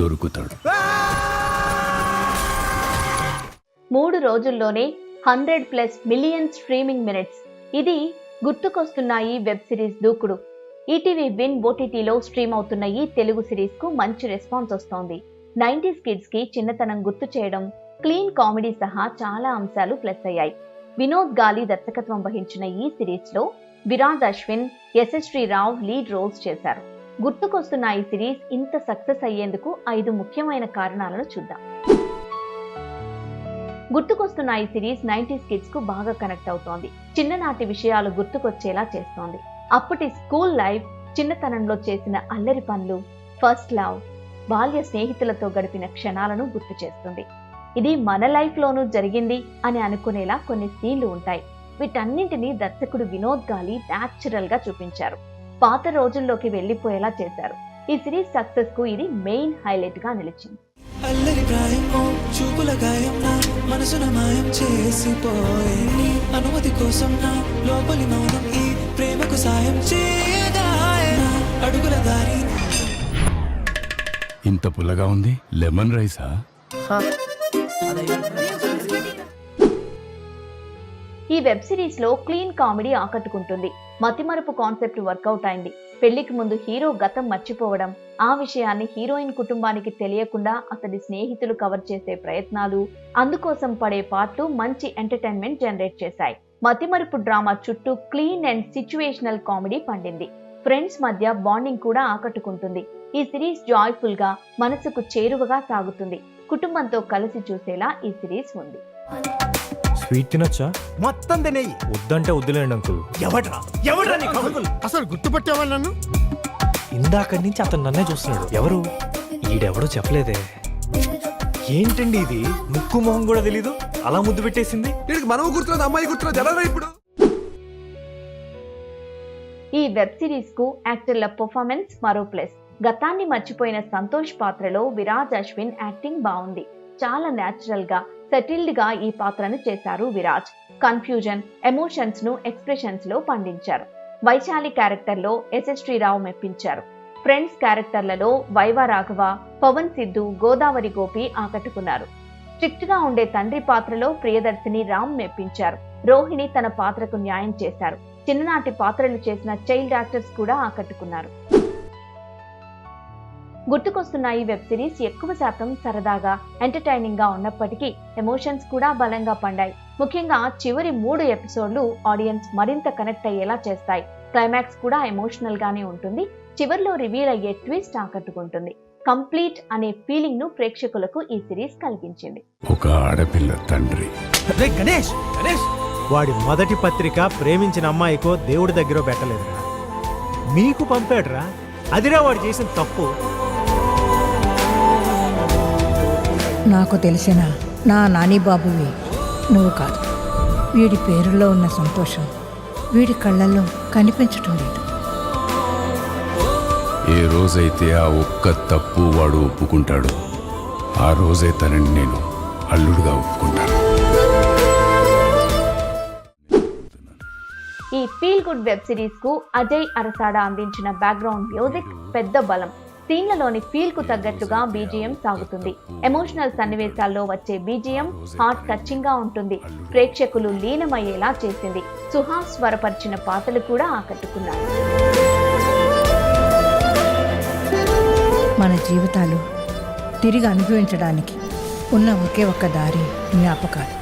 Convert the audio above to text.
దొరుకుతాడు. 3 రోజుల్లోనే 100+ million streaming minutes. ఇది గుర్తుకొస్తున్నాయి వెబ్ సిరీస్ దూకుడు. ఈటీవీ విన్ ఓటీటీలో స్ట్రీమ్ అవుతున్న ఈ తెలుగు సిరీస్ కు మంచి రెస్పాన్స్ వస్తోంది. 90s కిడ్స్ కి చిన్నతనం గుర్తు చేయడం, క్లీన్ కామెడీ సహా చాలా అంశాలు ప్లస్ అయ్యాయి. వినోద్ గాలి దర్శకత్వం వహించిన ఈ సిరీస్ లో విరాజ్ అశ్విన్, యశస్వి రావ్ లీడ్ రోల్స్ చేశారు. గుర్తుకొస్తున్న ఈ సిరీస్ ఇంత సక్సెస్ అయ్యేందుకు 5 ముఖ్యమైన కారణాలను చూద్దాం. గుర్తుకొస్తున్న ఈ సిరీస్ 90s కిడ్స్ కు బాగా కనెక్ట్ అవుతోంది. చిన్ననాటి విషయాలు గుర్తుకొచ్చేలా చేస్తోంది. అప్పటి స్కూల్ లైఫ్, చిన్నతనంలో చేసిన అల్లరి పనులు, ఫస్ట్ లవ్, బాల్య స్నేహితులతో గడిపిన క్షణాలను గుర్తు చేస్తుంది. ఇది మన లైఫ్ లోనూ జరిగింది అని అనుకునేలా కొన్ని సీన్లు ఉంటాయి. వీటన్నింటినీ దర్శకుడు వినోద్ గాలి న్యాచురల్ గా చూపించారు. పాత రోజుల్లోకి వెళ్లిపోయేలా చేశారు. ఈ సిరీస్ సక్సెస్ కు ఇది మెయిన్ హైలైట్ గా నిలిచింది. అల్లరి ప్రాయమో చూపుల గాయం నా మనసున మాయం చేసిపోయే నీ అనుమతి కోసం నా లోపలి మౌనం ఈ ప్రేమకు సాయం చేయగా అడుగుల దారి. ఇంత పుల్లగా ఉంది, లెమన్ రైసా? ఈ వెబ్ సిరీస్ లో క్లీన్ కామెడీ ఆకట్టుకుంటుంది. మతిమరుపు కాన్సెప్ట్ వర్కౌట్ అయింది. పెళ్లికి ముందు హీరో గతం మర్చిపోవడం, ఆ విషయాన్ని హీరోయిన్ కుటుంబానికి తెలియకుండా అతడి స్నేహితులు కవర్ చేసే ప్రయత్నాలు, అందుకోసం పడే పాటలు మంచి ఎంటర్టైన్మెంట్ జనరేట్ చేశాయి. మతిమరుపు డ్రామా చుట్టూ క్లీన్ అండ్ సిచ్యువేషనల్ కామెడీ పండింది. ఫ్రెండ్స్ మధ్య బాండింగ్ కూడా ఆకట్టుకుంటుంది. ఈ సిరీస్ జాయ్ఫుల్ గా, మనసుకు చేరువగా సాగుతుంది. కుటుంబంతో కలిసి చూసేలా ఈ సిరీస్ ఉంది. స్వీట్ తినొచ్చా? మొత్తం తినేయి. వద్దంటే వద్దులేండి అంకుల్. ఎవడ్రా నీకు అంకుల్? అసలు గుర్తుపట్టావా నన్ను? ఇందాక నుంచి అతను నన్నే చూస్తున్నాడు. ఎవరు? ఈడెవడో చెప్పలేదే. ఏంటండి ఇది? ముక్కు మొహం కూడా తెలీదు, అలా ముద్దు పెట్టేసింది. మనము గుర్తులేదు, అమ్మాయి గుర్తులేదు. ఎలా ఇప్పుడు? ఈ వెబ్ సిరీస్ కు యాక్టర్ల పర్ఫార్మెన్స్ మరో ప్లస్. గతాన్ని మర్చిపోయిన సంతోష్ పాత్రలో విరాజ్ అశ్విన్ యాక్టింగ్ బాగుంది. చాలా న్యాచురల్ గా, సెటిల్డ్ గా ఈ పాత్రను చేశారు విరాజ్. కన్ఫ్యూజన్, ఎమోషన్స్ ను ఎక్స్ప్రెషన్స్ లో పండించారు. వైశాలి క్యారెక్టర్ లో యశస్వి రావ్ మెప్పించారు. ఫ్రెండ్స్ క్యారెక్టర్లలో వైవా రాఘవ, పవన్ సిద్ధు, గోదావరి గోపి ఆకట్టుకున్నారు. స్ట్రిక్ట్ గా ఉండే తండ్రి పాత్రలో ప్రియదర్శిని రామ్ మెప్పించారు. రోహిణి తన పాత్రకు న్యాయం చేశారు. చిన్ననాటి పాత్రలు చేసిన చైల్డ్ యాక్టర్స్ కూడా ఆకట్టుకున్నారు. గుర్తుకొస్తున్న ఈ వెబ్ సిరీస్ ఎక్కువ శాతం సరదాగా, ఎంటర్టైనింగ్ గా ఉన్నప్పటికీ ఎమోషన్స్ కూడా బలంగా పండాయి. ముఖ్యంగా చివరి 3 ఎపిసోడ్లు ఆడియన్స్ మరింత కనెక్ట్ అయ్యేలా చేస్తాయి. క్లైమాక్స్ కూడా ఎమోషనల్ గానే ఉంటుంది. చివర్లో రివీల్ అయ్యే ట్విస్ట్ ఆకట్టుకుంటుంది. కంప్లీట్ అనే ఫీలింగ్ ను ప్రేక్షకులకు ఈ సిరీస్ కలిగించింది. ఒక ఆడపిల్ల తండ్రి. గణేష్ వాడి మొదటి పత్రిక ప్రేమించిన అమ్మాయికో దేవుడి దగ్గర పెట్టలేదురా, మీకు పంపాడురా. అదిరా వాడు చేసిన తప్పు. నాకు తెలిసిన నా నాని బాబువి నువ్వు కాదు. వీడి పేరులో ఉన్న సంతోషం వీడి కళ్ళల్లో కనిపించటం లేదు. ఏ రోజైతే ఆ ఒక్క తప్పు వాడు ఒప్పుకుంటాడో ఆ రోజే తనని నేను అల్లుడుగా ఒప్పుకుంటాను. ఈ ఫీల్ గుడ్ వెబ్ సిరీస్ కు అజయ్ అరసాడా అందించిన బ్యాక్గ్రౌండ్ మ్యూజిక్ పెద్ద బలం. సీన్లలోని ఫీల్ కు తగ్గట్టుగా బీజిఎం సాగుతుంది. ఎమోషనల్ సన్నివేశాల్లో వచ్చే బీజిఎం హార్ట్ టచింగ్ గా ఉంటుంది. ప్రేక్షకులు లీనమయ్యేలా చేసింది. సుహాస్ స్వరపరిచిన పాటలు కూడా ఆకట్టుకున్నాయి. మన జీవితాలు తిరిగి అనుభవించడానికి ఉన్న ఒకే ఒక్క దారి జ్ఞాపకాలు.